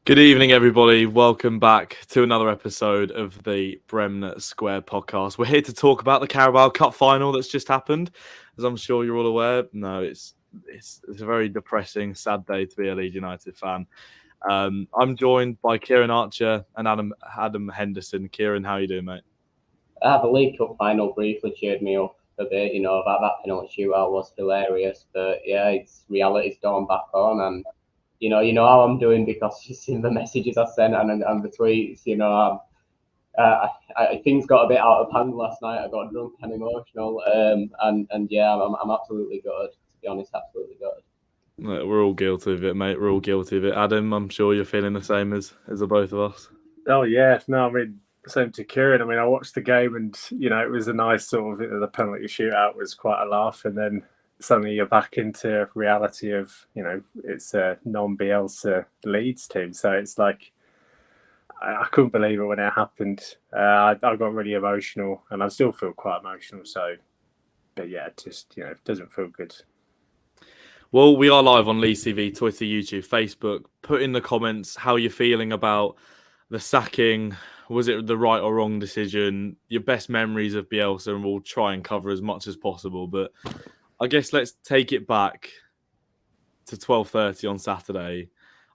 Good evening, everybody. Welcome back to another episode of the Bremner Square Podcast. We're here to talk about the Carabao Cup final that's just happened. As I'm sure you're all aware, no, it's a very depressing, sad day to be a Leeds United fan. I'm joined by Kieran Archer and Adam Henderson. Kieran, how you doing, mate? The League Cup final briefly cheered me up a bit. That penalty shootout was hilarious, but yeah, it's reality's dawned back on, and you know how I'm doing because you've seen the messages I sent and the tweets. Things got a bit out of hand last night. I got drunk and emotional, and yeah, I'm absolutely gutted. To be honest, absolutely gutted. We're all guilty of it, mate. We're all guilty of it. Adam, I'm sure you're feeling the same as the both of us. Oh yeah, no, I mean, same to Kieran. I mean, I watched the game and it was a nice sort of the penalty shootout was quite a laugh, and then suddenly you're back into reality of it's a non-Bielsa Leeds team, so it's like I couldn't believe it when it happened. I got really emotional, and I still feel quite emotional. So, but yeah, it just it doesn't feel good. Well, we are live on Leeds TV, Twitter, YouTube, Facebook. Put in the comments how you're feeling about the sacking. Was it the right or wrong decision? Your best memories of Bielsa, and we'll try and cover as much as possible. But I guess let's take it back to 12:30 on Saturday.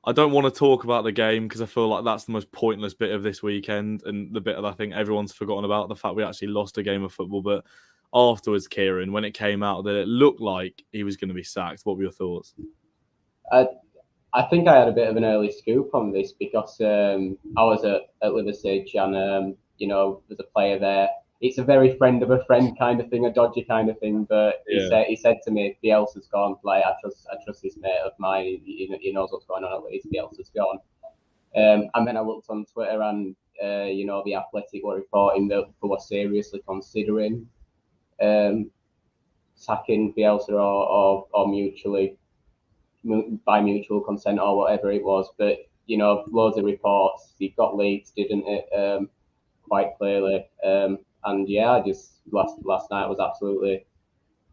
I don't want to talk about the game because I feel like that's the most pointless bit of this weekend, and the bit that I think everyone's forgotten about, the fact we actually lost a game of football. But afterwards, Kieran, when it came out that it looked like he was going to be sacked, what were your thoughts? I think I had a bit of an early scoop on this because I was at Leicester City, and there's a player there. It's a very friend of a friend kind of thing, a dodgy kind of thing. But he said to me, "Bielsa's gone. Like I trust this mate of mine. He knows what's going on at Leeds. Bielsa's gone." And then I looked on Twitter, and the Athletic were reporting that they were seriously considering sacking Bielsa or mutually by mutual consent or whatever it was. But loads of reports. He got Leeds, didn't it? Quite clearly. And yeah, I just last night I was absolutely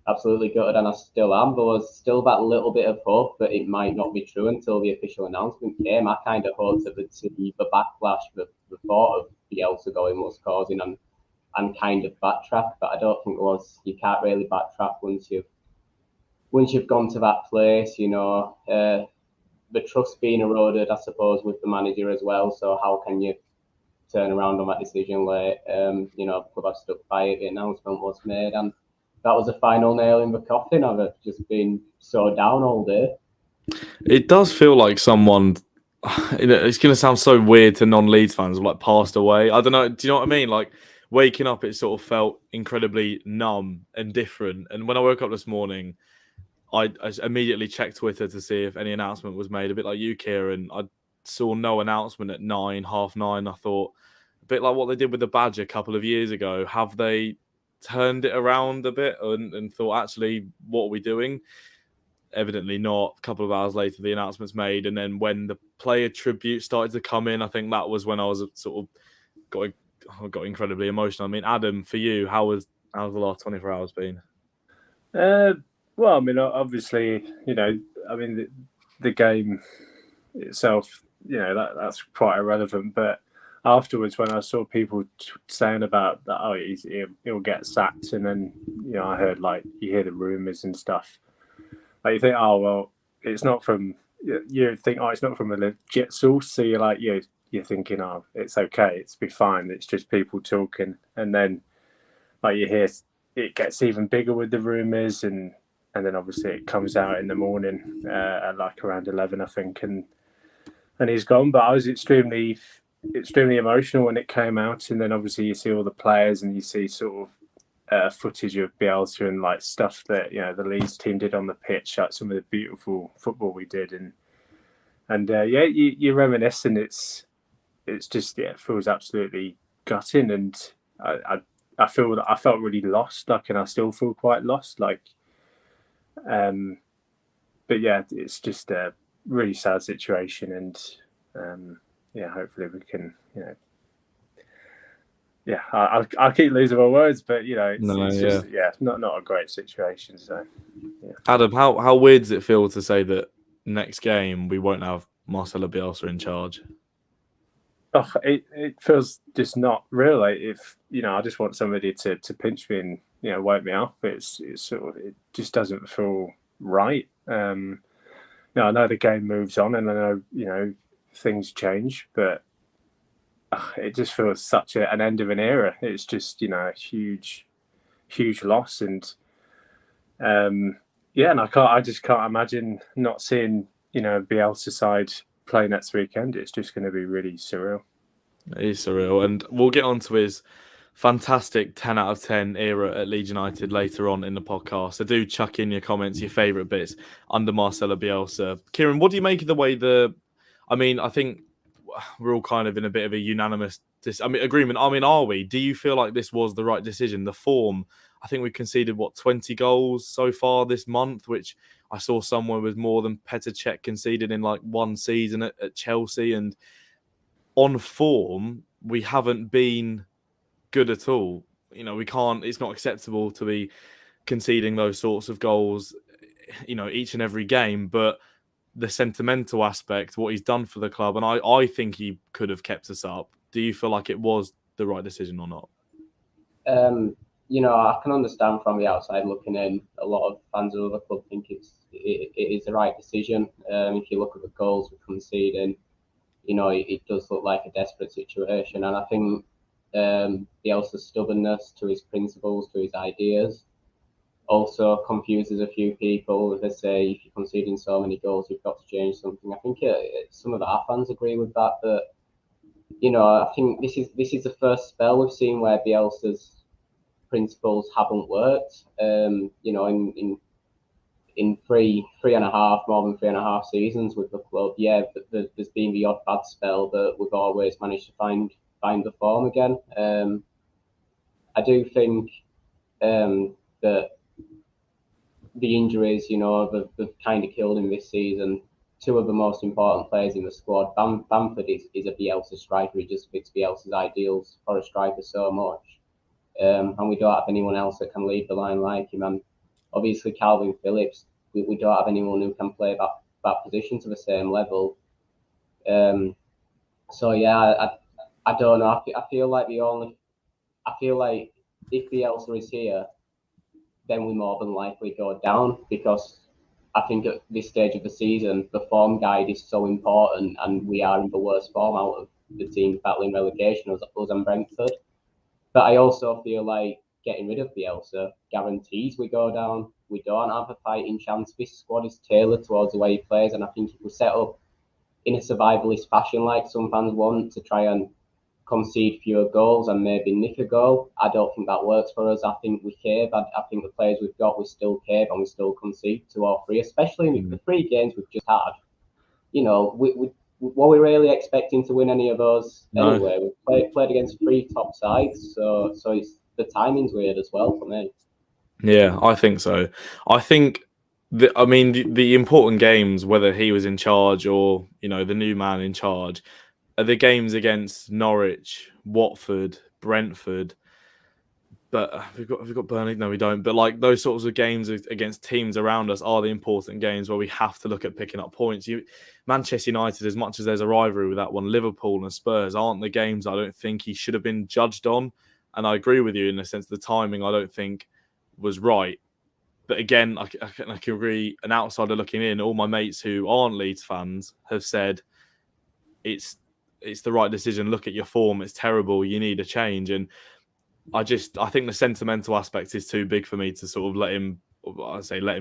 gutted, and I still am. There was still that little bit of hope that it might not be true until the official announcement came. I kind of hoped that the backlash that the thought of Bielsa going was causing and kind of backtrack, but I don't think it was. You can't really backtrack once you've gone to that place. The trust being eroded, I suppose, with the manager as well. So how can you turn around on that decision late? The club have stuck by it. The announcement was made, and that was the final nail in the coffin. I've just been so down all day. It does feel like someone. It's going to sound so weird to non-Leeds fans, like passed away. I don't know. Do you know what I mean? Like waking up, it sort of felt incredibly numb and different. And when I woke up this morning, I immediately checked Twitter to see if any announcement was made. A bit like you, Kieran. I saw no announcement at 9:30. I thought, a bit like what they did with the Badger a couple of years ago. Have they turned it around a bit and thought, actually, what are we doing? Evidently not. A couple of hours later, the announcement's made. And then when the player tribute started to come in, I think that was when I was sort of got incredibly emotional. I mean, Adam, for you, how's the last 24 hours been? Well, I mean, obviously, the game itself, that's quite irrelevant. But afterwards, when I saw people saying about that, he'll get sacked, and then I heard you hear the rumours and stuff. Like you think, oh well, it's not from. You think, oh, it's not from a legit source. So you're thinking, oh, it's okay, it's be fine. It's just people talking, and then you hear it gets even bigger with the rumours, and then obviously it comes out in the morning at around 11, I think, and he's gone. But I was extremely emotional when it came out, and then obviously you see all the players and you see sort of footage of Bielsa and stuff that the Leeds team did on the pitch, some of the beautiful football we did, and you reminisce, and it's just it feels absolutely gutting, and I felt really lost, and I still feel quite lost, but yeah, it's just a really sad situation, and hopefully we can, I'll keep losing my words, but it's not a great situation. So, yeah. Adam, how weird does it feel to say that next game we won't have Marcelo Bielsa in charge? Oh, it feels just not real. Like if I just want somebody to pinch me and wake me up. It's sort of, it just doesn't feel right. I know the game moves on, and I know things change, but it just feels such an end of an era. It's just a huge loss, and and I just can't imagine not seeing Bielsa side play next weekend. It's just going to be really surreal. It is surreal, and we'll get on to his fantastic 10 out of 10 era at Leeds United later on in the podcast. So do chuck in your comments, your favourite bits under Marcelo Bielsa. Kieran, what do you make of the way I think we're all kind of in a bit of a unanimous agreement. Are we? Do you feel like this was the right decision? The form, I think we conceded 20 goals so far this month, which I saw somewhere was more than Petr Cech conceded in like one season at Chelsea. And on form, we haven't been good at all. We can't. It's not acceptable to be conceding those sorts of goals, each and every game. But the sentimental aspect, what he's done for the club, and I think he could have kept us up. Do you feel like it was the right decision or not? I can understand from the outside looking in. A lot of fans of the club think it is the right decision. If you look at the goals we're conceding, it does look like a desperate situation. And I think Bielsa's stubbornness to his principles, to his ideas, also confuses a few people. They say if you're conceding so many goals, you've got to change something. I think some of our fans agree with that. But I think this is the first spell we've seen where Bielsa's principles haven't worked. In more than 3.5 seasons with the club, there's been the odd bad spell, but we've always managed to find the form again. I do think that the injuries, they've kind of killed him this season. Two of the most important players in the squad. Bamford is a Bielsa striker. He just fits Bielsa's ideals for a striker so much. And we don't have anyone else that can lead the line like him. And obviously Calvin Phillips, we don't have anyone who can play that position to the same level. I don't know. I feel like if Bielsa is here, then we more than likely go down, because I think at this stage of the season, the form guide is so important, and we are in the worst form out of the teams battling relegation, us and Brentford. But I also feel like getting rid of Bielsa guarantees we go down. We don't have a fighting chance. This squad is tailored towards the way he plays, and I think if we set up in a survivalist fashion like some fans want, to try and concede fewer goals and maybe nick a goal, I don't think that works for us. I think we cave. I think the players we've got, we still cave and we still concede 2 or 3, especially in the 3 games we've just had. Were we really expecting to win any of those anyway? We played against 3 top sides, so it's, the timing's weird as well for me. Yeah, I think so. I think the important games, whether he was in charge or the new man in charge, are the games against Norwich, Watford, Brentford. But we've got Burnley. No, we don't. But like those sorts of games against teams around us are the important games where we have to look at picking up points. Manchester United, as much as there's a rivalry with that one, Liverpool and Spurs aren't the games I don't think he should have been judged on. And I agree with you in the sense the timing I don't think was right. But again, I can agree. An outsider looking in, all my mates who aren't Leeds fans have said it's the right decision. Look at your form; it's terrible. You need a change. And I think the sentimental aspect is too big for me to sort of let him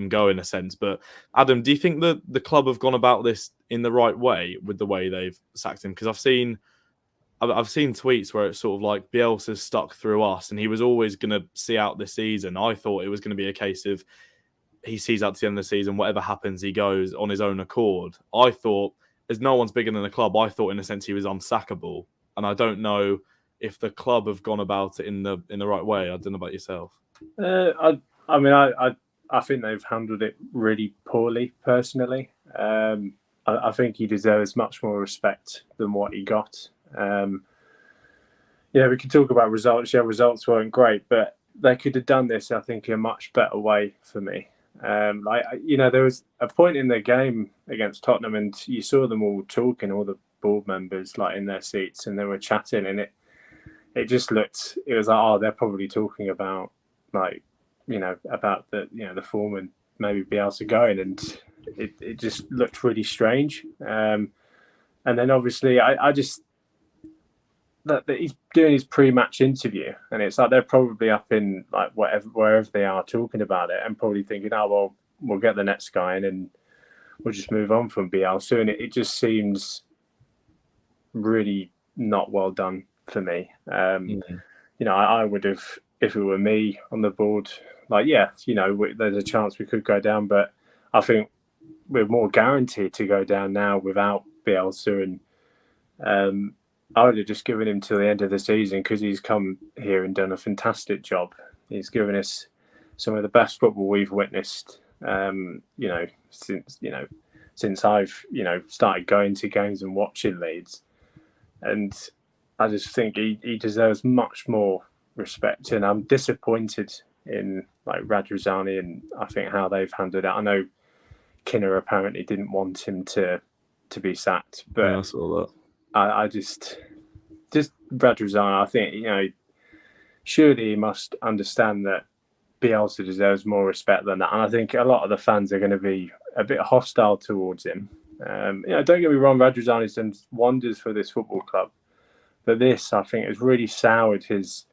go in a sense. But Adam, do you think that the club have gone about this in the right way with the way they've sacked him? Because I've seen tweets where it's sort of like Bielsa's stuck through us and he was always going to see out this season. I thought it was going to be a case of he sees out to the end of the season, whatever happens, he goes on his own accord. I thought, as no one's bigger than the club, I thought in a sense he was unsackable. And I don't know if the club have gone about it in the right way. I don't know about yourself. I think they've handled it really poorly, personally. I think he deserves much more respect than what he got. We can talk about results. Yeah, results weren't great, but they could have done this, I think, in a much better way for me. There was a point in the game against Tottenham, and you saw them all talking, all the board members, like in their seats, and they were chatting, and it just looked. It was like, oh, they're probably talking about about the form and maybe Bielsa going, and it just looked really strange. And then obviously, I just that he's doing his pre-match interview, and it's like they're probably up in like wherever they are talking about it, and probably thinking, oh well, we'll get the next guy in and we'll just move on from Bielsa, and it just seems really not well done for me. I would have, if it were me on the board, there's a chance we could go down, but I think we're more guaranteed to go down now without Bielsa, and I would have just given him till the end of the season, because he's come here and done a fantastic job. He's given us some of the best football we've witnessed, since I've started going to games and watching Leeds, and I just think he deserves much more respect. And I'm disappointed in like Radrizzani and I think how they've handled it. I know Kinner apparently didn't want him to be sacked, but yeah, I saw that. I just Radrizzani, I think, surely he must understand that Bielsa deserves more respect than that. And I think a lot of the fans are going to be a bit hostile towards him. Don't get me wrong, Radrizzani's done wonders for this football club, but this, I think, has really soured his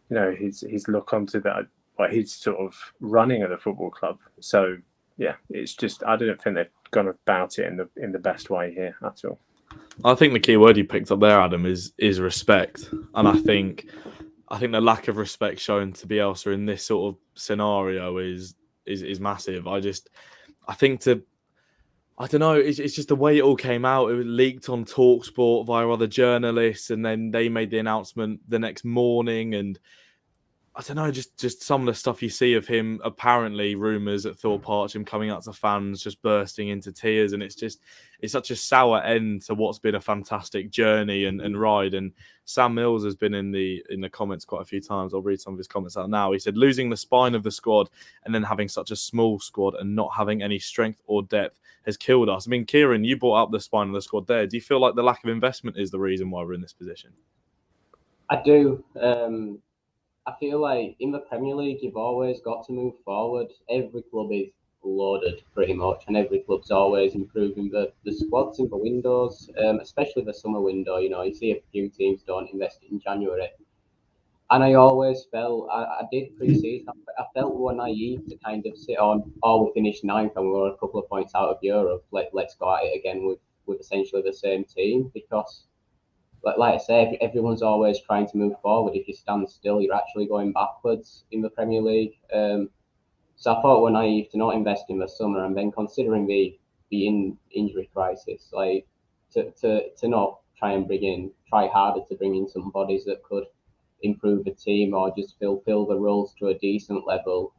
look onto that, like his sort of running of the football club. So yeah, it's just, I don't think they've gone about it in the best way here at all. I think the key word you picked up there, Adam, is respect, and I think the lack of respect shown to Bielsa in this sort of scenario is massive. I don't know. It's just the way it all came out. It was leaked on TalkSport via other journalists, and then they made the announcement the next morning. And I don't know, just some of the stuff you see of him. Apparently, rumours at Thorpe Arch, him coming out to fans, just bursting into tears, and it's such a sour end to what's been a fantastic journey and ride. And Sam Mills has been in the comments quite a few times. I'll read some of his comments out now. He said, losing the spine of the squad and then having such a small squad and not having any strength or depth has killed us. I mean, Kieran, you brought up the spine of the squad there. Do you feel like the lack of investment is the reason why we're in this position? I do. I feel like in the Premier League, you've always got to move forward. Every club is loaded pretty much, and every club's always improving the squads in the windows, especially the summer window. You see a few teams don't invest in January. And I always felt, I did pre-season, I felt we were naive to kind of sit on, we finished 9th and we were a couple of points out of Europe. Let's go at it again with essentially the same team, because like I say, everyone's always trying to move forward. If you stand still, you're actually going backwards in the Premier League. So I thought we're naive to not invest in the summer, and then considering the injury crisis, like to not try harder to bring in some bodies that could improve the team or just fill the roles to a decent level.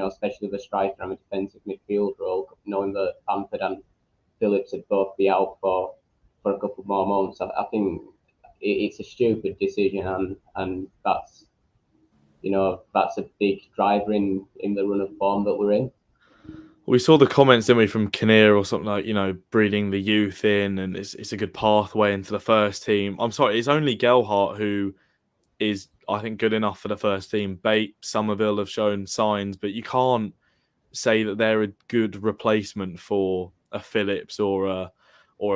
Especially the striker and the defensive midfield role, knowing that Bamford and Phillips would both be out for a couple more months. I think it's a stupid decision, and that's a big driver in the run of form that we're in. We saw the comments, didn't we, from Kinnear or something like, breeding the youth in, and it's a good pathway into the first team. I'm sorry, it's only Gelhardt who is, I think, good enough for the first team. Bate, Somerville have shown signs, but you can't say that they're a good replacement for a Phillips or a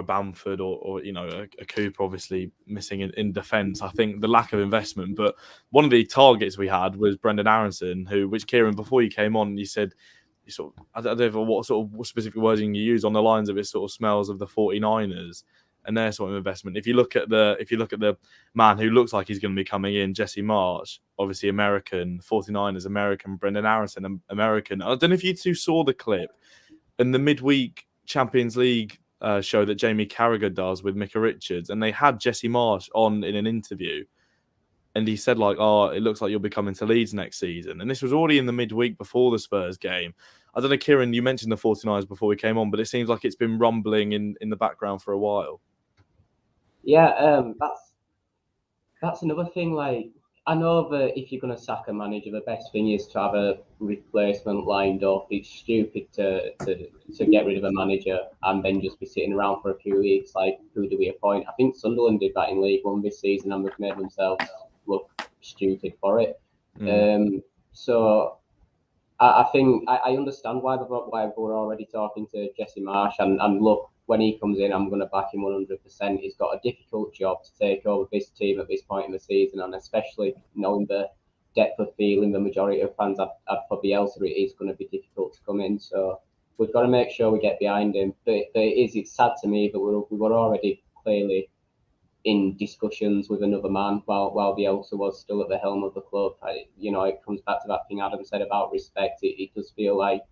Bamford or a Cooper, obviously missing in defence. I think the lack of investment. But one of the targets we had was Brendan Aronson, which Kieran, before you came on, you said, I don't know what sort of specific wording you use, on the lines of it sort of smells of the 49ers and their sort of investment. If you look at the man who looks like he's going to be coming in, Jesse Marsch, obviously American, 49ers American, Brendan Aronson American. I don't know if you two saw the clip in the midweek Champions League show that Jamie Carragher does with Micah Richards, and they had Jesse Marsch on in an interview, and he said it looks like you'll be coming to Leeds next season. And this was already in the midweek before the Spurs game. I don't know, Kieran, you mentioned the 49ers before we came on, but it seems like it's been rumbling in the background for a while. Yeah, that's another thing. Like, I know that if you're going to sack a manager, the best thing is to have a replacement lined up. It's stupid to get rid of a manager and then just be sitting around for a few weeks. Like, who do we appoint? I think Sunderland did that in League One this season and they've made themselves look stupid for it. So I think I understand why we're already talking to Jesse Marsch. And look, when he comes in, I'm going to back him 100%. He's got a difficult job to take over this team at this point in the season, and especially knowing the depth of feeling the majority of fans have for Bielsa, it is going to be difficult to come in. So we've got to make sure we get behind him. But it's sad to me that we were already clearly in discussions with another man while Bielsa was still at the helm of the club. It comes back to that thing Adam said about respect. It does feel like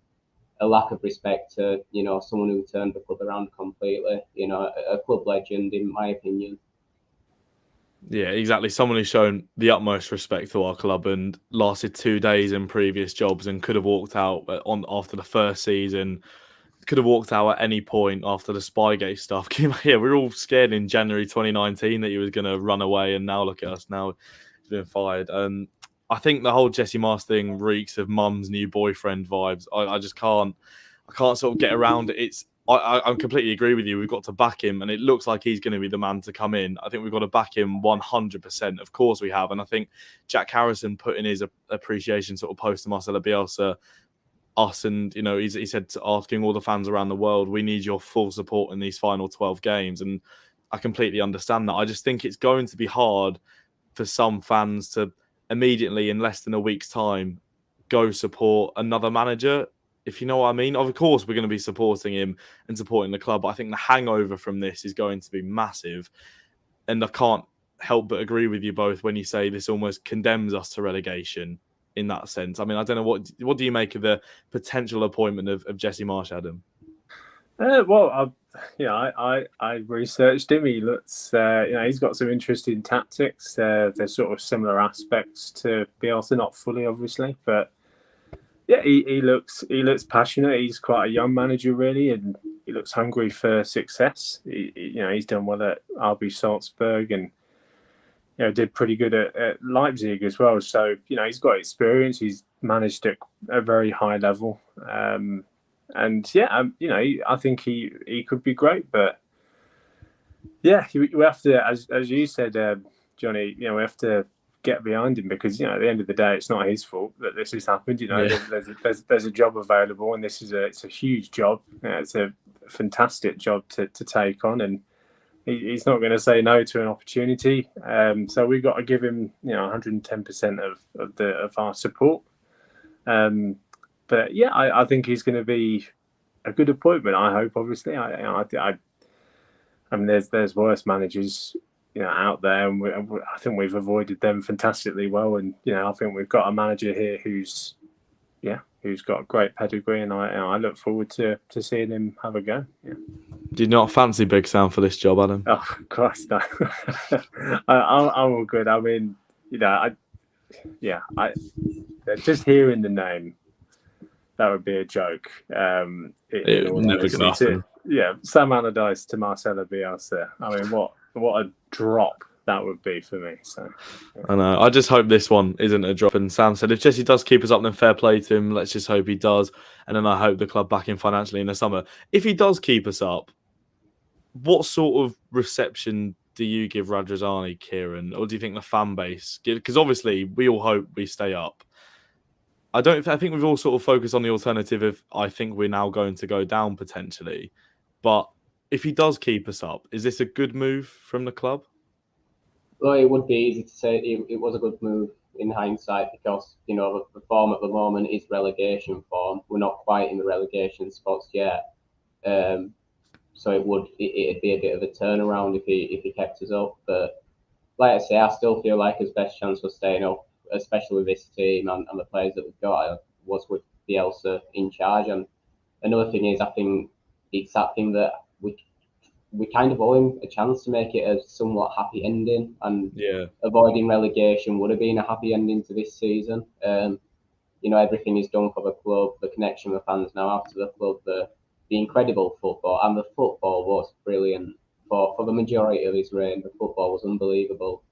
a lack of respect to, someone who turned the club around completely, a club legend, in my opinion. Yeah, exactly. Someone who's shown the utmost respect to our club and lasted 2 days in previous jobs and could have walked out after the first season, could have walked out at any point after the Spygate stuff. Yeah, we were all scared in January 2019 that he was going to run away, and now look at us. Now he's been fired. I think the whole Jesse Marsch thing reeks of mum's new boyfriend vibes. I just can't sort of get around it. I completely agree with you. We've got to back him, and it looks like he's going to be the man to come in. I think we've got to back him 100%. Of course we have. And I think Jack Harrison put in his appreciation sort of post to Marcelo Bielsa, and he said, asking all the fans around the world, we need your full support in these final 12 games. And I completely understand that. I just think it's going to be hard for some fans to immediately, in less than a week's time, go support another manager, if you know what I mean. Of course we're going to be supporting him and supporting the club, but I think the hangover from this is going to be massive. And I can't help but agree with you both when you say this almost condemns us to relegation in that sense. I mean, I don't know, what do you make of the potential appointment of Jesse Marsch, Adam? I researched him. He looks, he's got some interesting tactics. There's sort of similar aspects to Bielsa, not fully, obviously, but yeah, he looks passionate. He's quite a young manager, really, and he looks hungry for success. He's done well at RB Salzburg and did pretty good at Leipzig as well. So, he's got experience. He's managed at a very high level. I think he could be great. But, yeah, we have to, as you said, Johnny, we have to get behind him because, at the end of the day, it's not his fault that this has happened. There's a job available, and it's a huge job. It's a fantastic job to take on, and he's not going to say no to an opportunity. So we've got to give him, 110% of our support. But yeah, I think he's going to be a good appointment. I hope, obviously. I mean, there's worse managers, out there, and I think we've avoided them fantastically well. And I think we've got a manager here who's got a great pedigree, and I look forward to seeing him have a go. Yeah. Do you not fancy Big Sam for this job, Adam? Oh Christ, no! I'm all good. I mean, I just hearing the name, that would be a joke. It never gonna happen. Sam Allardyce to Marcelo Bielsa. I mean, what a drop that would be for me. So yeah. I know. I just hope this one isn't a drop. And Sam said, if Jesse does keep us up, then fair play to him. Let's just hope he does. And then I hope the club back in financially in the summer. If he does keep us up, what sort of reception do you give Radrizzani, Kieran? Or do you think the fan base? Because obviously we all hope we stay up. I think we've all sort of focused on the alternative of, I think we're now going to go down potentially. But if he does keep us up, is this a good move from the club? Well, it would be easy to say it was a good move in hindsight because, the form at the moment is relegation form. We're not quite in the relegation spots yet. So it'd be a bit of a turnaround if he kept us up. But like I say, I still feel like his best chance for staying up, especially with this team and the players that we've got, was with Bielsa in charge. And another thing is, I think it's that thing that we kind of owe him a chance to make it a somewhat happy ending, and avoiding relegation would have been a happy ending to this season. Everything is done for the club, the connection with fans now after the club, the incredible football, and the football was brilliant for the majority of his reign. The football was unbelievable.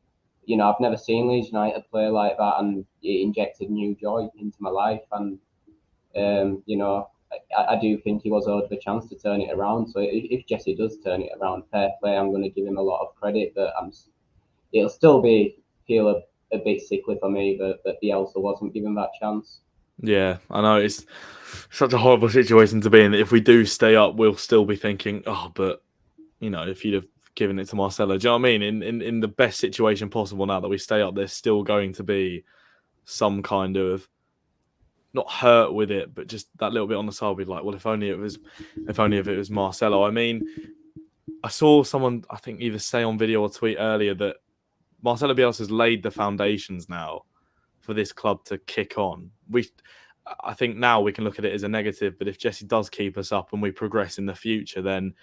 I've never seen Leeds United play like that, and it injected new joy into my life. And I do think he was owed the chance to turn it around. So if Jesse does turn it around, fair play. I'm going to give him a lot of credit, but it'll still feel a bit sickly for me that Bielsa wasn't given that chance. Yeah, I know it's such a horrible situation to be in. That if we do stay up, we'll still be thinking, oh, but if you'd have given it to Marcelo, do you know what I mean? In the best situation possible now that we stay up, there's still going to be some kind of not hurt with it, but just that little bit on the side. We'd like, well, if only if it was Marcelo. I mean, I saw someone, I think, either say on video or tweet earlier that Marcelo Bielsa has laid the foundations now for this club to kick on. I think now we can look at it as a negative, but if Jesse does keep us up and we progress in the future, then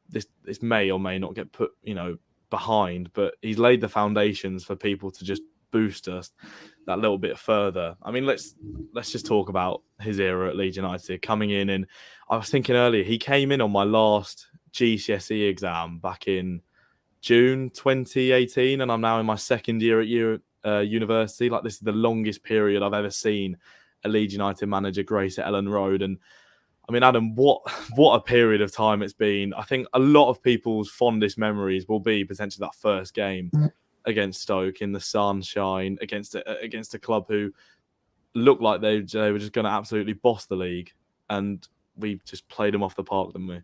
this may or may not get put, behind. But he's laid the foundations for people to just boost us that little bit further. I mean, let's just talk about his era at Leeds United coming in. And I was thinking earlier, he came in on my last GCSE exam back in June 2018, and I'm now in my second year at university. Like, this is the longest period I've ever seen a Leeds United manager grace at Ellen Road. And I mean, Adam, what a period of time it's been. I think a lot of people's fondest memories will be potentially that first game against Stoke in the sunshine against a club who looked like they were just going to absolutely boss the league, and we just played them off the park, didn't we?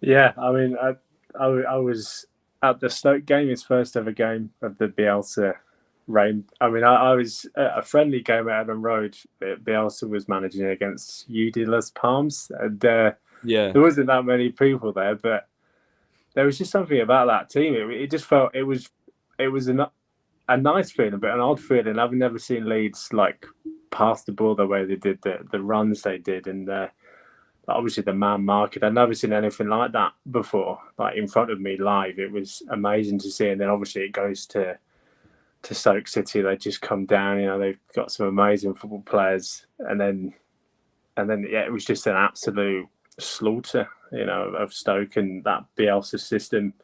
Yeah, I mean, I was at the Stoke game, his first ever game of the Bielsa reign. I mean, I was at a friendly game at Ellen Road. Bielsa was managing against UD Las Palmas, and there wasn't that many people there, but there was just something about that team. It just felt it was a nice feeling, but an odd feeling. I've never seen Leeds like pass the ball the way they did, the runs they did, and obviously the man market. I've never seen anything like that before, like in front of me live. It was amazing to see. And then obviously it goes to Stoke City. They just come down. They've got some amazing football players, and then it was just an absolute slaughter, of Stoke and that Bielsa system.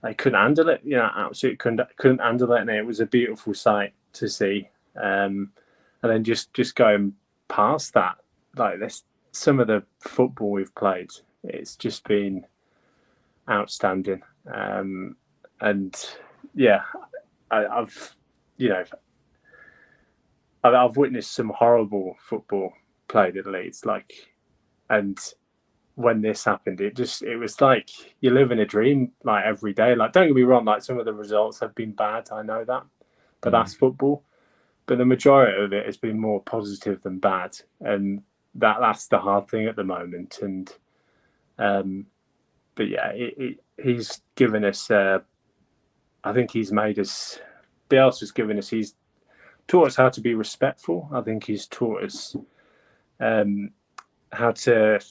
They couldn't handle it, absolutely couldn't handle it, and it was a beautiful sight to see. And then just going past that, like this, some of the football we've played, it's just been outstanding. And yeah, I've witnessed some horrible football played at Leeds, and when this happened, it was like you live in a dream, like every day. Like, don't get me wrong, like some of the results have been bad, I know that, but that's football. But the majority of it has been more positive than bad, and that's the hard thing at the moment. And but yeah, he's given us. I think he's made us. Bielsa's given us. He's taught us how to be respectful. I think he's taught us how to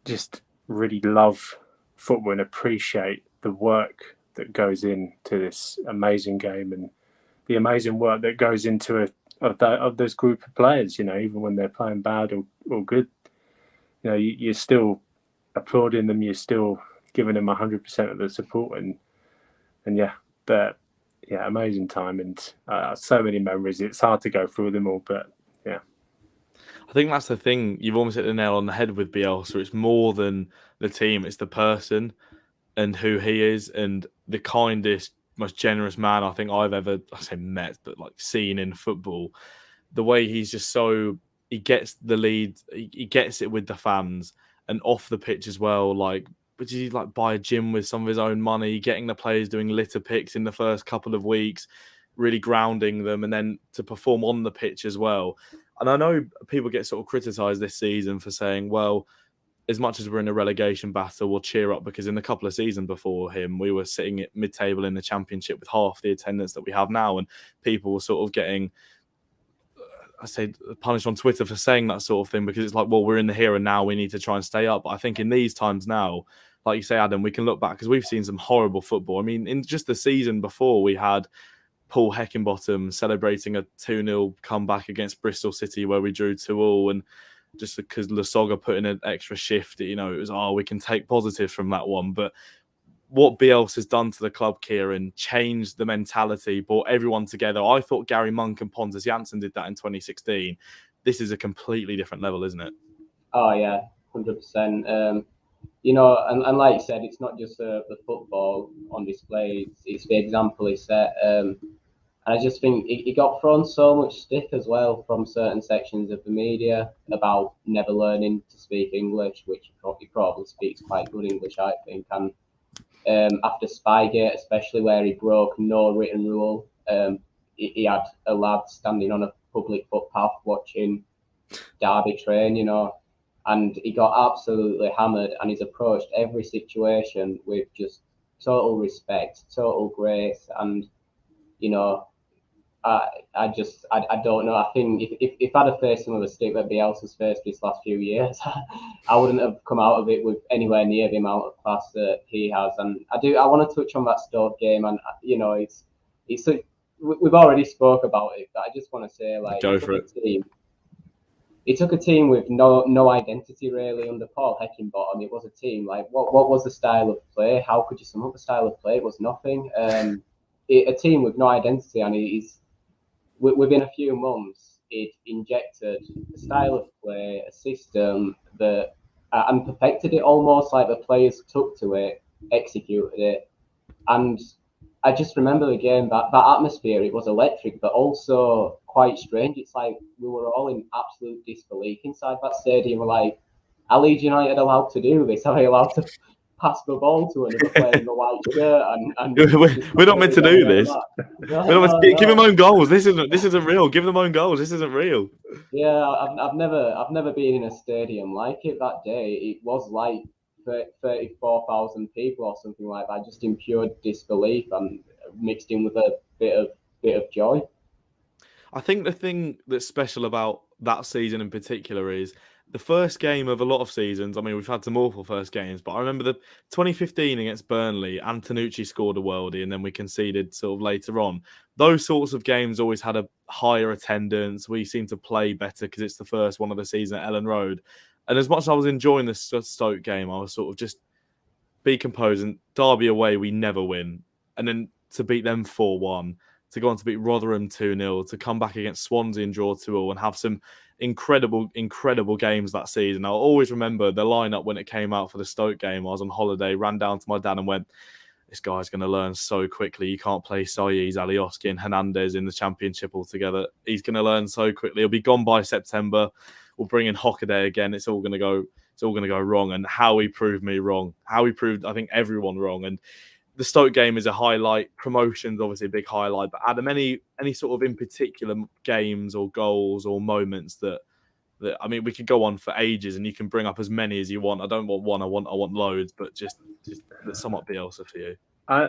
just really love football and appreciate the work that goes into this amazing game and the amazing work that goes into of this group of players. Even when they're playing bad or good, you're still applauding them. You're still giving them 100% of the support, and yeah, but yeah, amazing time and so many memories. It's hard to go through them all, but yeah. I think that's the thing. You've almost hit the nail on the head with Bielsa. It's more than the team. It's the person and who he is, and the kindest, most generous man I think I've ever, met, but seen in football. The way he's just he gets the lead, he gets it with the fans and off the pitch as well. Would you buy a gym with some of his own money, getting the players doing litter picks in the first couple of weeks, really grounding them, and then to perform on the pitch as well. And I know people get sort of criticised this season for saying, well, as much as we're in a relegation battle, we'll cheer up, because in the couple of seasons before him, we were sitting at mid-table in the Championship with half the attendance that we have now, and people were sort of getting, punished on Twitter for saying that sort of thing, because it's well, we're in the here and now, we need to try and stay up. But I think in these times now, like you say, Adam, we can look back, because we've seen some horrible football. I mean, in just the season before, we had Paul Heckingbottom celebrating a 2-0 comeback against Bristol City where we drew 2-2, and just because Lasogga put in an extra shift, it was, we can take positives from that one. But what Bielsa's done to the club, Kieran, changed the mentality, brought everyone together. I thought Gary Monk and Pontus Jansson did that in 2016. This is a completely different level, isn't it? Oh yeah, 100%. You know, and like you said, it's not just the football on display; it's the example he set. And I just think he got thrown so much stick as well from certain sections of the media about never learning to speak English, which he probably speaks quite good English, I think. And after Spygate, especially where he broke no written rule, he had a lad standing on a public footpath watching Derby train, you know, and he got absolutely hammered, and he's approached every situation with just total respect, total grace, and you know, I don't know. I think if I'd have faced some of the stick that Bielsa's faced this last few years, I wouldn't have come out of it with anywhere near the amount of class that he has. And I want to touch on that Stoke game, and you know, we've already spoke about it, but I just want to say, like, Go for it. He took a team with no identity really under Paul Heckingbottom. It was a team like what was the style of play? How could you sum up the style of play? It was nothing. A team with no identity, and within a few months, it injected a style of play, a system that and perfected it almost. Like the players took to it, executed it, and I just remember the game, that atmosphere. It was electric, but also quite strange. It's like we were all in absolute disbelief inside that stadium. We're like, are Leeds United allowed to do this? Are they allowed to pass the ball to another player in the white shirt? And we're not meant to do this. No. Give them own goals. This isn't real. Give them own goals. This isn't real. Yeah, I've never been in a stadium like it that day. It was like 34,000 people or something like that, just in pure disbelief and mixed in with a bit of joy. I think the thing that's special about that season in particular is the first game of a lot of seasons. I mean, we've had some awful first games, but I remember the 2015 against Burnley, Antonucci scored a worldie and then we conceded sort of later on. Those sorts of games always had a higher attendance. We seemed to play better because it's the first one of the season at Ellen Road. And as much as I was enjoying the Stoke game, I was sort of just be composed. And Derby away, we never win. And then to beat them 4-1, to go on to beat Rotherham 2-0, to come back against Swansea and draw 2-2 and have some incredible games that season. I'll always remember the lineup when it came out for the Stoke game. I was on holiday, ran down to my dad and went, this guy's going to learn so quickly. You can't play Saiz, Alioski and Hernandez in the Championship altogether. He's going to learn so quickly. He'll be gone by September. We'll bring in Hockaday again. It's all going to go wrong. And how he proved me wrong. How he proved, I think, everyone wrong. And the Stoke game is a highlight. Promotion's obviously a big highlight. But Adam, any sort of in particular games or goals or moments that I mean, we could go on for ages, and you can bring up as many as you want. I don't want one. I want loads. But just somewhat Bielsa for you. I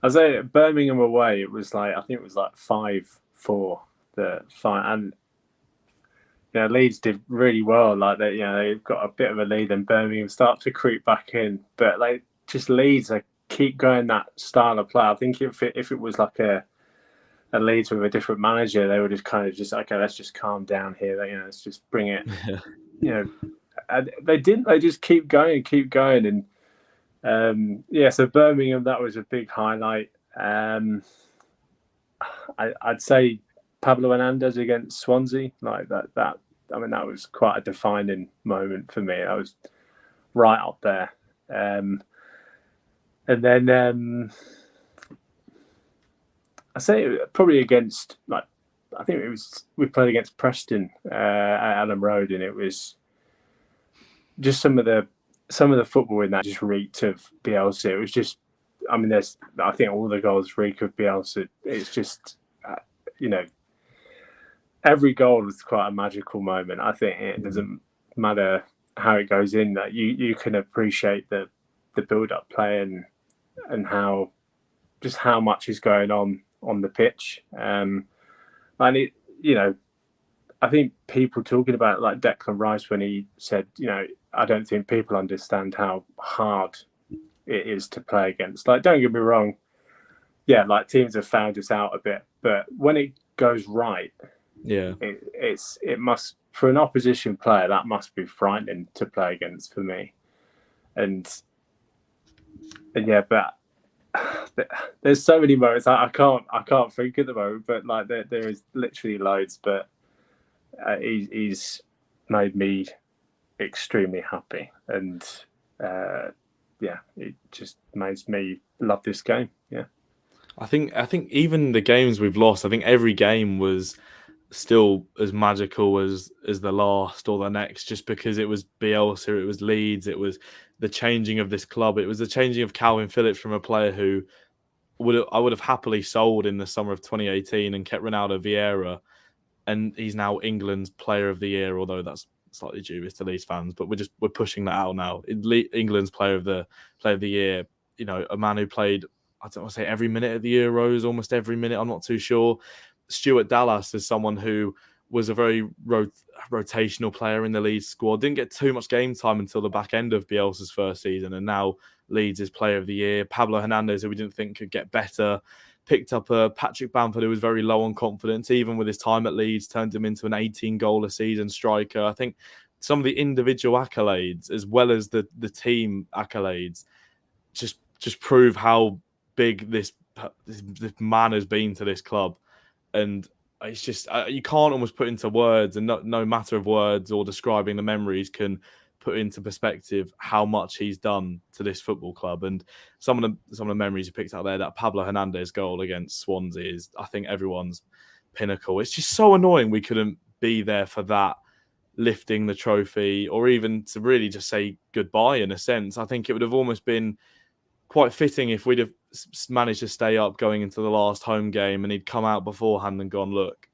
say Birmingham away. It was like, I think it was like 5-4 and Leeds did really well. Like that, they've got a bit of a lead, and Birmingham start to creep back in. But like just Leeds, they keep going that style of play. I think if it was like a Leeds with a different manager, they would just kind of okay, let's just calm down here. Let's just bring it. And they didn't. They just keep going, and so Birmingham, that was a big highlight. I'd say Pablo Hernandez against Swansea, like that. I mean, that was quite a defining moment for me. I was right up there. And then I say probably against, like, I think we played against Preston at Ellen Road, and it was just some of the football in that just reeked of Bielsa. It was just, I mean, I think all the goals reek of Bielsa. It's just, every goal was quite a magical moment. I think it doesn't matter how it goes in, that you can appreciate the build-up play and how much is going on the pitch. And it, I think people talking about like Declan Rice when he said, I don't think people understand how hard it is to play against. Like, don't get me wrong. Yeah, like teams have found us out a bit, but when it goes right, it must, for an opposition player, that must be frightening to play against for me. And Yeah, but there's so many moments I can't think at the moment. But like there is literally loads. But he's made me extremely happy, and it just makes me love this game. Yeah. I think even the games we've lost, I think every game was still as magical as the last or the next, just because it was Bielsa, it was Leeds, it was the changing of this club, it was the changing of Calvin Phillips from a player who I would have happily sold in the summer of 2018 and kept Ronaldo Vieira, and he's now England's Player of the Year, although that's slightly dubious to Leeds fans, but we're pushing that out now. England's Player of the Year, you know, a man who played, I don't want to say every minute of the Euros, almost every minute, I'm not too sure. Stuart Dallas is someone who was a very rotational player in the Leeds squad. Didn't get too much game time until the back end of Bielsa's first season, and now Leeds is Player of the Year. Pablo Hernandez, who we didn't think could get better, picked up a Patrick Bamford, who was very low on confidence, even with his time at Leeds, turned him into an 18-goal-a-season striker. I think some of the individual accolades, as well as the team accolades, just prove how big this man has been to this club. And it's just, you can't almost put into words, and no matter of words or describing the memories can put into perspective how much he's done to this football club. And some of the memories you picked out there, that Pablo Hernandez goal against Swansea is, I think, everyone's pinnacle. It's just so annoying we couldn't be there for that, lifting the trophy, or even to really just say goodbye in a sense. I think it would have almost been quite fitting if we'd have managed to stay up going into the last home game and he'd come out beforehand and gone, look,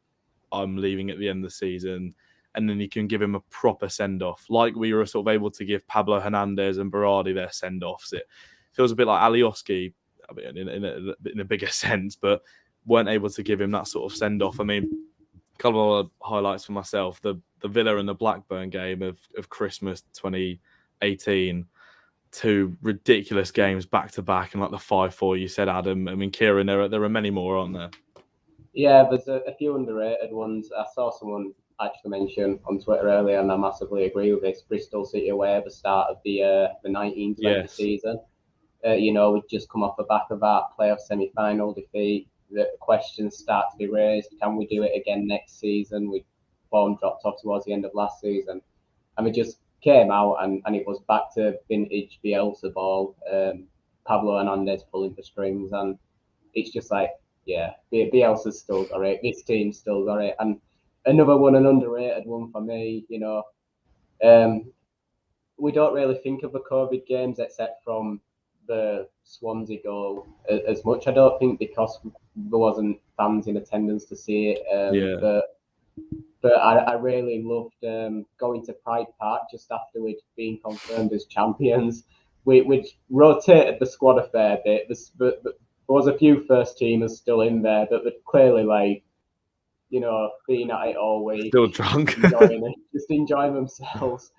I'm leaving at the end of the season. And then you can give him a proper send-off, like we were sort of able to give Pablo Hernandez and Berardi their send-offs. It feels a bit like Alioski, in a bigger sense, but weren't able to give him that sort of send-off. I mean, a couple of highlights for myself, the Villa and the Blackburn game of Christmas 2018, two ridiculous games back-to-back, and like the 5-4 you said, Adam. I mean, Kieran, there are many more, aren't there? Yeah, there's a few underrated ones. I saw someone actually mention on Twitter earlier, and I massively agree with this. Bristol City away at the start of the 1920 season. We'd just come off the back of our playoff semi-final defeat. The questions start to be raised. Can we do it again next season? We form dropped off towards the end of last season, and we just came out and it was back to vintage Bielsa ball. Pablo Hernandez pulling the strings, and it's just like, yeah, Bielsa's still got it. This team's still got it. And another one, an underrated one for me, we don't really think of the COVID games except from the Swansea goal as much. I don't think because there wasn't fans in attendance to see it. But I really loved going to Pride Park just after we'd been confirmed as champions. We'd rotated the squad a fair bit. There was a few first teamers still in there, but they'd clearly, being at it all week. Still drunk. Just enjoying themselves.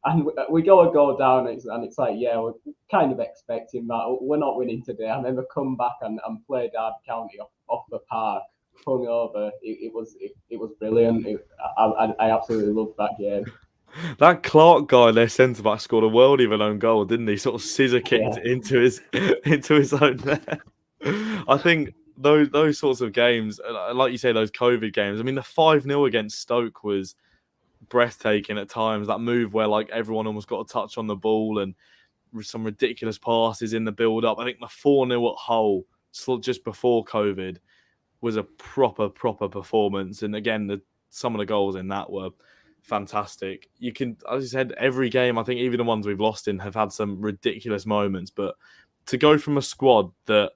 And we go down, and it's like, yeah, we're kind of expecting that. We're not winning today. And then they come back and play Derby County off the park, hungover. It was brilliant. I absolutely loved that game. That Clark guy, their centre back, scored a worldie of an own goal, didn't he? Sort of scissor kicked it into his own net. I think those sorts of games, like you say, those COVID games. I mean, the 5-0 against Stoke was breathtaking at times. That move where like everyone almost got a touch on the ball and some ridiculous passes in the build-up. I think the 4-0 at Hull just before COVID was a proper performance. And again, some of the goals in that were fantastic. You can, as you said, every game, I think even the ones we've lost in have had some ridiculous moments. But to go from a squad that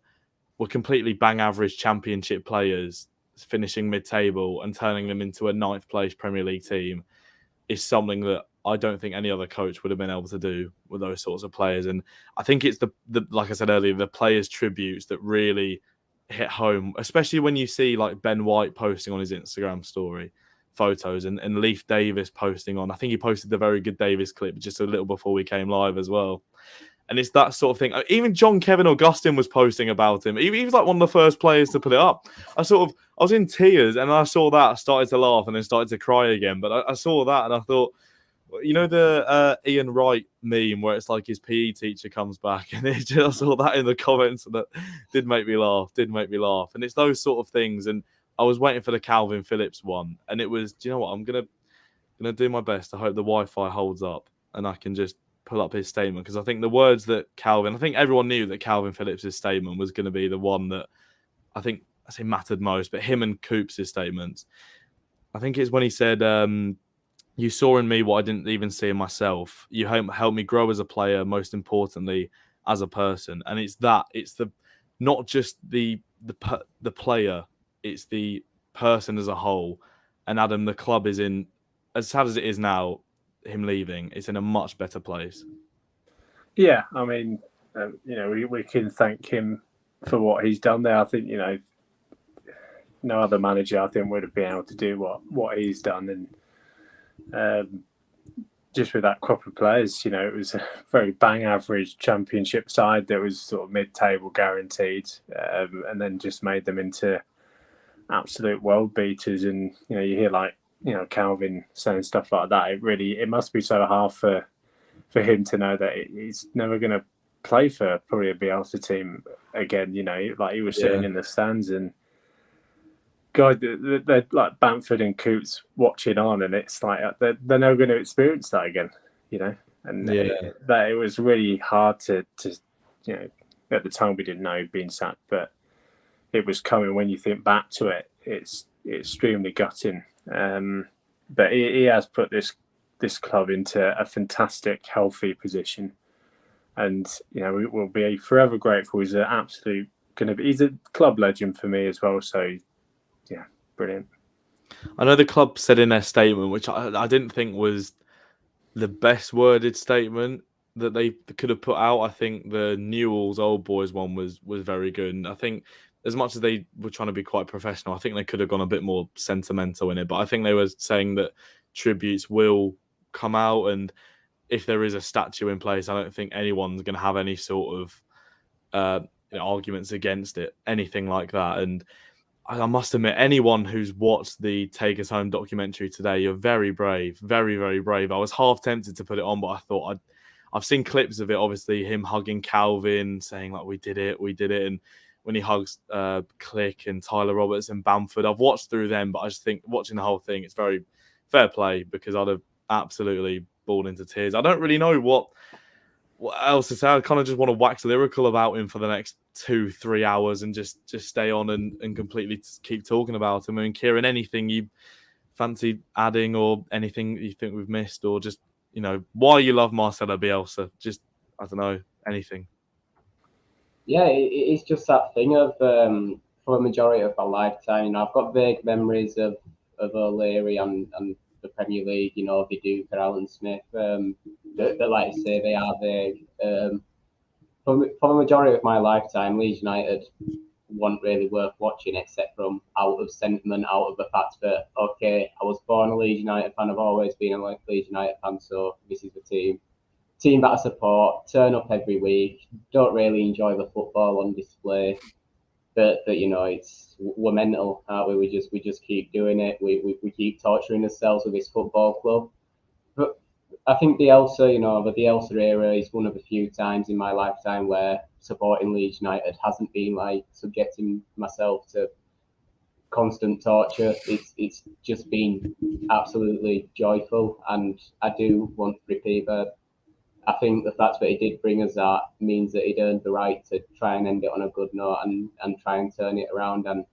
were completely bang average championship players finishing mid-table and turning them into a 9th place Premier League team is something that I don't think any other coach would have been able to do with those sorts of players. And I think it's the like I said earlier, the players' tributes that really hit home, especially when you see like Ben White posting on his Instagram story photos and Leif Davis posting on, I think he posted the Very Good Davis clip just a little before we came live as well. And it's that sort of thing. Even John Kevin Augustin was posting about him. He was like one of the first players to put it up. I was in tears, and I saw that, I started to laugh and then started to cry again. But I saw that and I thought, You know the Ian Wright meme where it's like his PE teacher comes back, and it just saw that in the comments, and that did make me laugh. And it's those sort of things. And I was waiting for the Calvin Phillips one, and it was. Do you know what? I'm gonna do my best. I hope the Wi-Fi holds up, and I can just pull up his statement, because I think the words that Calvin. I think everyone knew that Calvin Phillips' statement was going to be the one that I say mattered most, but him and Coops' statements. I think it's when he said. You saw in me what I didn't even see in myself. You helped me grow as a player, most importantly, as a person. And it's the not just the player, it's the person as a whole. And Adam, the club is in, as sad as it is now, him leaving, it's in a much better place. Yeah, I mean, we can thank him for what he's done there. I think, no other manager, I think, would have been able to do what he's done. And just with that crop of players, it was a very bang average championship side that was sort of mid-table guaranteed, and then just made them into absolute world beaters. And you hear Calvin saying stuff like that. It must be so hard for him to know that he's never going to play for probably a Bielsa team again. Like he was sitting in the stands, and God, they're like Bamford and Coots watching on, and it's like they're never going to experience that again, And it was really hard to at the time we didn't know he'd been sacked, but it was coming. When you think back to it, it's extremely gutting. But he has put this club into a fantastic, healthy position, and we will be forever grateful. He's he's a club legend for me as well. So. Yeah, brilliant. I know the club said in their statement, which I didn't think was the best worded statement that they could have put out. I think the Newell's Old Boys one was very good. And I think as much as they were trying to be quite professional, I think they could have gone a bit more sentimental in it. But I think they were saying that tributes will come out. And if there is a statue in place, I don't think anyone's going to have any sort of arguments against it, anything like that. And I must admit, anyone who's watched the Take Us Home documentary today, you're very brave, very, very brave. I was half tempted to put it on, but I thought I've seen clips of it, obviously, him hugging Calvin, saying, like, we did it. And when he hugs Click and Tyler Roberts and Bamford, I've watched through them, but I just think watching the whole thing, it's very fair play, because I'd have absolutely bawled into tears. I don't really know what else to say. I kind of just want to wax lyrical about him for the next 2-3 hours and just stay on and completely keep talking about him. I mean, Kieran, anything you fancy adding, or anything you think we've missed, or just why you love Marcelo Bielsa? Just, I don't know, anything. Yeah, it's just that thing of for a majority of my lifetime, I've got vague memories of O'Leary and the Premier League, Viduka, Alan Smith, that like I say, they are vague. For the majority of my lifetime, Leeds United weren't really worth watching, except from out of sentiment, out of the fact that, okay, I was born a Leeds United fan, I've always been a Leeds United fan, so this is the team that I support, turn up every week, don't really enjoy the football on display, but we're mental, aren't we? We just keep doing it. We keep torturing ourselves with this football club. But I think the Bielsa era is one of the few times in my lifetime where supporting Leeds United hasn't been like subjecting myself to constant torture. It's just been absolutely joyful, and I do want to repeat that. I think the fact that he did bring us that means that he'd earned the right to try and end it on a good note and try and turn it around and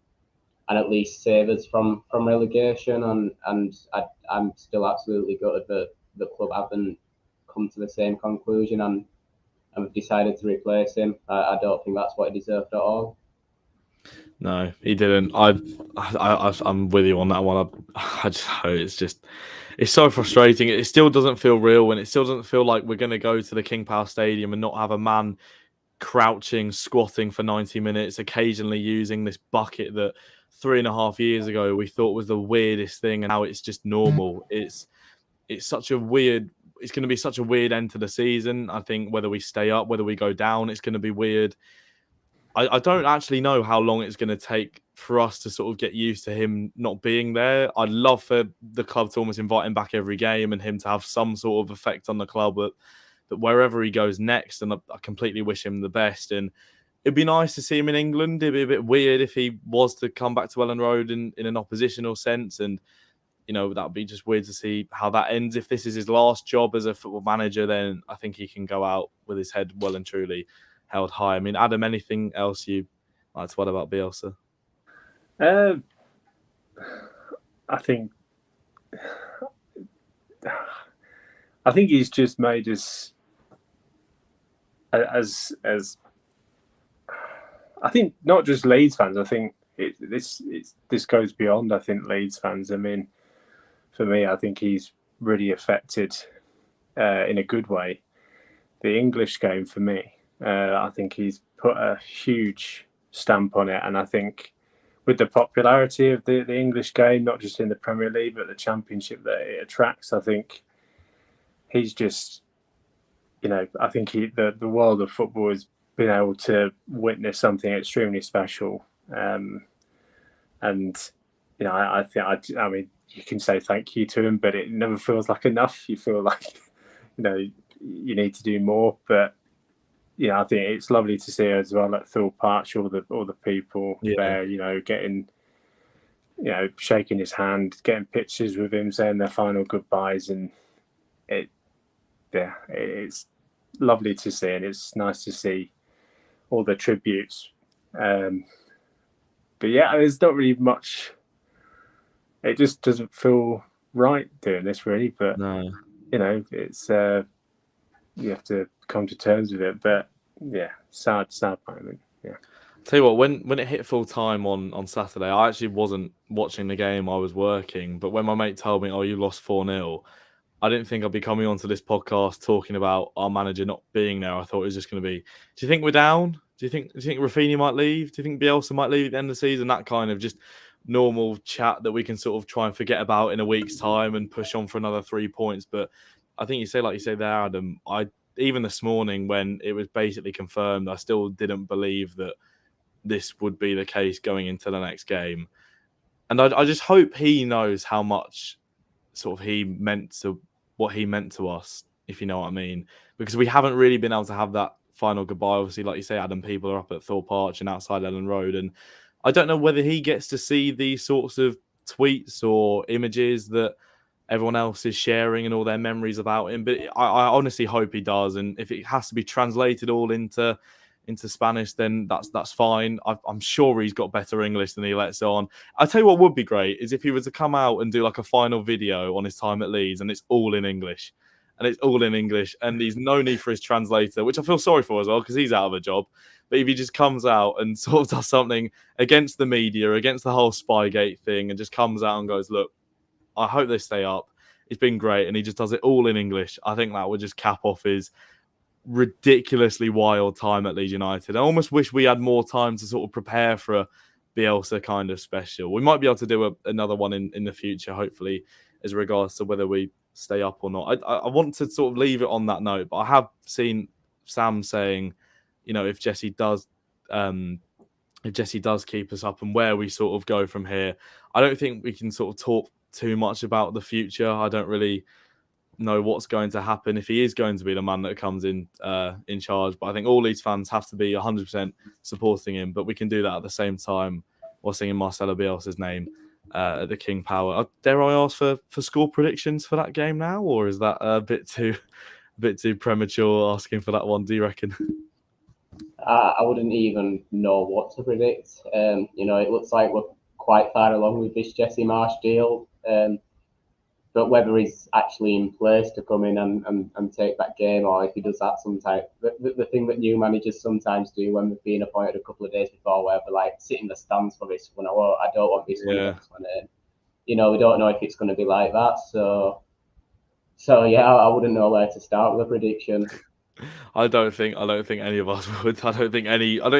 at least save us from relegation. And I'm still absolutely gutted that the club haven't come to the same conclusion and have decided to replace him. I don't think that's what he deserved at all. No, he didn't. I'm with you on that one. It's so frustrating. It still doesn't feel real, and it still doesn't feel like we're going to go to the King Power Stadium and not have a man crouching, squatting for 90 minutes, occasionally using this bucket that 3.5 years ago we thought was the weirdest thing, and now it's just normal. It's such a weird. It's going to be such a weird end to the season. I think whether we stay up, whether we go down, it's going to be weird. I don't actually know how long it's going to take for us to sort of get used to him not being there. I'd love for the club to almost invite him back every game and him to have some sort of effect on the club, but wherever he goes next, and I completely wish him the best. And it'd be nice to see him in England. It'd be a bit weird if he was to come back to Elland Road in an oppositional sense. And, that would be just weird to see how that ends. If this is his last job as a football manager, then I think he can go out with his head well and truly held high. I mean, Adam, anything else you like to add about Bielsa? I think he's just made us as I think not just Leeds fans. I think this goes beyond. I think Leeds fans. I mean, for me, I think he's really affected in a good way the English game. For me, I think he's put a huge stamp on it, and I think with the popularity of the English game, not just in the Premier League but the Championship that it attracts, I think he's just, I think the world of football has been able to witness something extremely special, and I mean, you can say thank you to him, but it never feels like enough. You feel like, you need to do more. But I think it's lovely to see as well at Thorpe Arch, all the people there, getting, shaking his hand, getting pictures with him, saying their final goodbyes, and it's lovely to see, and it's nice to see all the tributes. But there's not really much. It just doesn't feel right doing this, really. But no. It's you have to come to terms with it. But sad moment. Yeah. Tell you what, when it hit full time on Saturday, I actually wasn't watching the game. I was working. But when my mate told me, "Oh, you lost 4-0," I didn't think I'd be coming onto this podcast talking about our manager not being there. I thought it was just going to be, do you think we're down? Do you think Rafinha might leave? Do you think Bielsa might leave at the end of the season? That kind of just normal chat that we can sort of try and forget about in a week's time and push on for another 3 points. But I think like you say there, Adam, even this morning when it was basically confirmed, I still didn't believe that this would be the case going into the next game. And I just hope he knows how much sort of what he meant to us, if you know what I mean. Because we haven't really been able to have that final goodbye. Obviously, like you say, Adam, people are up at Thorpe Arch and outside Elland Road. And I don't know whether he gets to see these sorts of tweets or images that everyone else is sharing and all their memories about him. But I honestly hope he does. And if it has to be translated all into Spanish, then that's fine. I'm sure he's got better English than he lets on. I'll tell you what would be great is if he was to come out and do like a final video on his time at Leeds and it's all in English. And there's no need for his translator, which I feel sorry for as well because he's out of a job. But if he just comes out and sort of does something against the media, against the whole Spygate thing, and just comes out and goes, look, I hope they stay up. It's been great. And he just does it all in English. I think that would just cap off his ridiculously wild time at Leeds United. I almost wish we had more time to sort of prepare for a Bielsa kind of special. We might be able to do another one in the future, hopefully, as regards to whether we stay up or not. I want to sort of leave it on that note, but I have seen Sam saying, if Jesse does keep us up and where we sort of go from here, I don't think we can sort of talk too much about the future. I don't really know what's going to happen if he is going to be the man that comes in charge. But I think all Leeds fans have to be 100% supporting him. But we can do that at the same time while singing Marcelo Bielsa's name at the King Power. Dare I ask for score predictions for that game now, or is that a bit too premature asking for that one? Do you reckon? I wouldn't even know what to predict. It looks like we're quite far along with this Jesse Marsch deal. But whether he's actually in place to come in and take that game, or if he does that sometime, the thing that new managers sometimes do when they've been appointed a couple of days before, where they're like, sit in the stands for this one, I don't want this one, next one. We don't know if it's going to be like that. So I wouldn't know where to start with a prediction. I don't think any of us would. I don't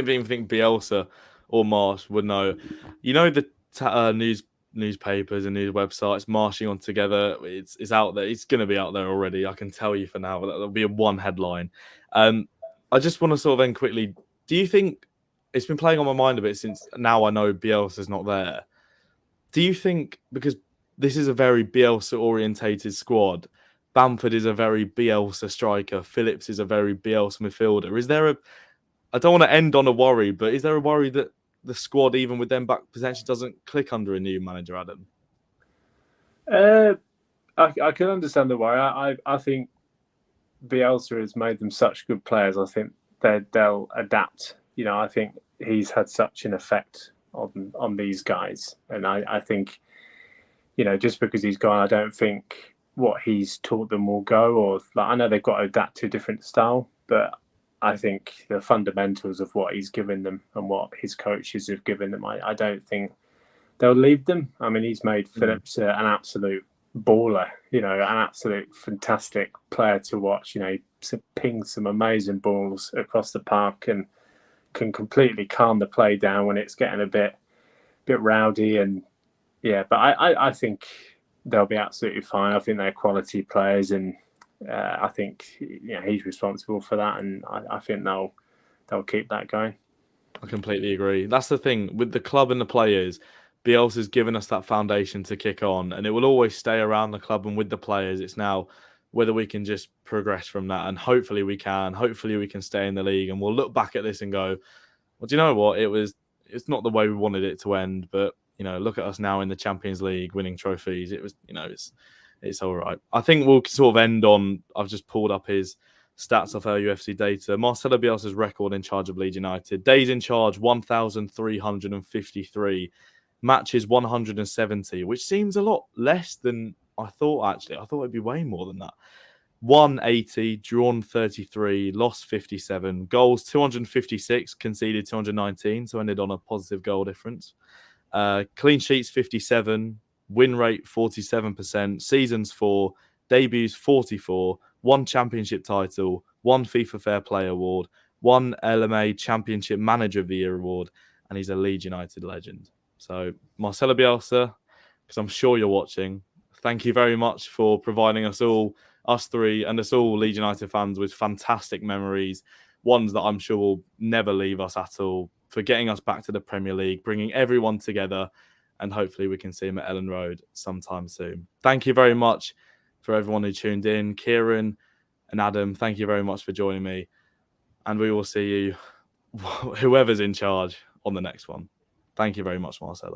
even think Bielsa or Marsch would know. The newspapers and news websites marching on together. It's out there. It's going to be out there already. I can tell you for now. That'll be one headline. I just want to sort of end quickly. Do you think it's been playing on my mind a bit since now I know Bielsa's not there. Do you think, because this is a very Bielsa-orientated squad, Bamford is a very Bielsa striker, Phillips is a very Bielsa midfielder, is there I don't want to end on a worry, but is there a worry that the squad, even with them back, potentially doesn't click under a new manager, Adam? I can understand the worry. I think Bielsa has made them such good players. I think they'll adapt. I think he's had such an effect on these guys, and I think, just because he's gone, I don't think what he's taught them will go. Or I know they've got to adapt to a different style, but I think the fundamentals of what he's given them and what his coaches have given them, I don't think they'll leave them. I mean, he's made Phillips an absolute baller, an absolute fantastic player to watch. He pings some amazing balls across the park and can completely calm the play down when it's getting a bit rowdy. And but I think they'll be absolutely fine. I think they're quality players, and I think he's responsible for that, and I think they'll keep that going. I completely agree. That's the thing with the club and the players. Bielsa's given us that foundation to kick on, and it will always stay around the club and with the players. It's now whether we can just progress from that, and hopefully we can. Hopefully we can stay in the league, and we'll look back at this and go, well, do you know what? It's not the way we wanted it to end, but look at us now in the Champions League winning trophies. It was, it's all right. I think we'll sort of end on, I've just pulled up his stats off our UFC data. Marcelo Bielsa's record in charge of Leeds United. Days in charge, 1,353. Matches, 170, which seems a lot less than I thought, actually. I thought it'd be way more than that. 180, drawn 33, lost 57. Goals, 256, conceded 219, so ended on a positive goal difference. Clean sheets, 57. Win rate, 47%. Seasons 4. Debuts, 44. 1 championship title. 1 FIFA Fair Play award. 1 LMA Championship Manager of the Year award. And he's a Leeds United legend. So, Marcelo Bielsa, because I'm sure you're watching, thank you very much for providing us three, and us all Leeds United fans with fantastic memories, ones that I'm sure will never leave us at all, for getting us back to the Premier League, bringing everyone together, and hopefully we can see him at Ellen Road sometime soon. Thank you very much for everyone who tuned in. Kieran and Adam, thank you very much for joining me, and we will see you, whoever's in charge, on the next one. Thank you very much, Marcelo.